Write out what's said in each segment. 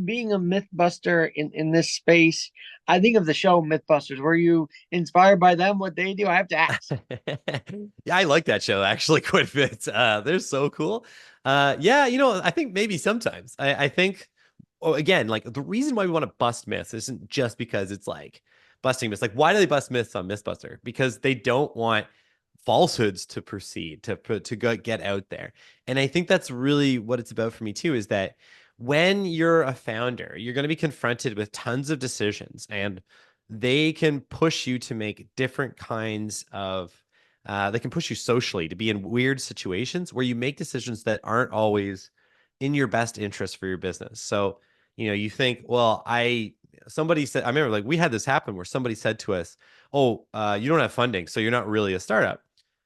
Being a myth buster in this space, I think of the show Mythbusters. Were you inspired by them, what they do? I have to ask. Yeah, I like that show actually quite a bit. They're so cool. Yeah, I think maybe sometimes. I think, oh, again, like the reason why we want to bust myths isn't just because it's like busting myths. Like, why do they bust myths on Mythbuster? Because they don't want falsehoods to proceed to go get out there. And I think that's really what it's about for me too, is that when you're a founder, you're going to be confronted with tons of decisions, and they can push you to make different kinds of they can push you socially to be in weird situations where you make decisions that aren't always in your best interest for your business. So, you think, well, somebody said, I remember like we had this happen where somebody said to us, oh, you don't have funding, so you're not really a startup,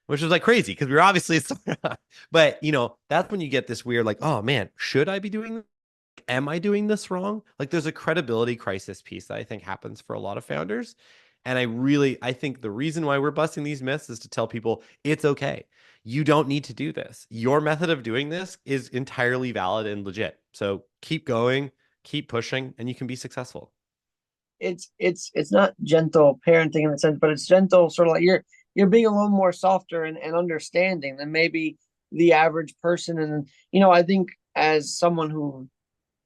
which was like crazy because we were obviously a startup. But, that's when you get this weird, like, oh man, should I be doing this? Am I doing this wrong? Like there's a credibility crisis piece that I think happens for a lot of founders. And I think the reason why we're busting these myths is to tell people it's okay. You don't need to do this. Your method of doing this is entirely valid and legit. So keep going, keep pushing, and you can be successful. It's not gentle parenting in a sense, but it's gentle, sort of like you're being a little more softer and understanding than maybe the average person. And I think as someone who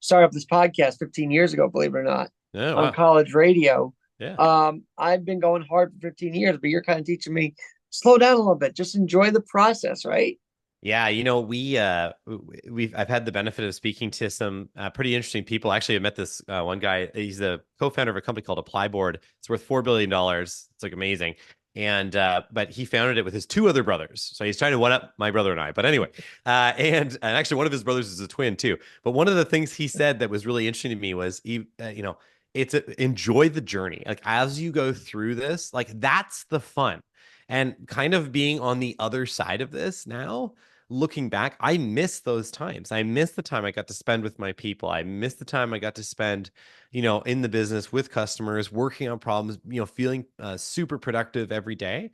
started up this podcast 15 years ago, believe it or not, Oh, on wow. college radio, Yeah. I've been going hard for 15 years, but you're kind of teaching me slow down a little bit, just enjoy the process, right? Yeah, we've I've had the benefit of speaking to some pretty interesting people. Actually, I met this one guy. He's the co-founder of a company called Applyboard. It's worth $4 billion. It's like amazing. And but he founded it with his two other brothers. So he's trying to one up my brother and I. But anyway, and actually one of his brothers is a twin too. But one of the things he said that was really interesting to me was enjoy the journey. Like as you go through this, like that's the fun. And kind of being on the other side of this now, looking back, I miss those times. I miss the time I got to spend with my people. I miss the time I got to spend, in the business with customers, working on problems, feeling super productive every day.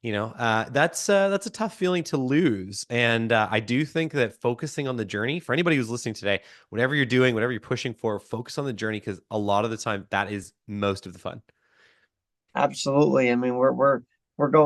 That's a tough feeling to lose. And I do think that focusing on the journey for anybody who's listening today, whatever you're doing, whatever you're pushing for, focus on the journey because a lot of the time that is most of the fun. Absolutely. I mean, we're going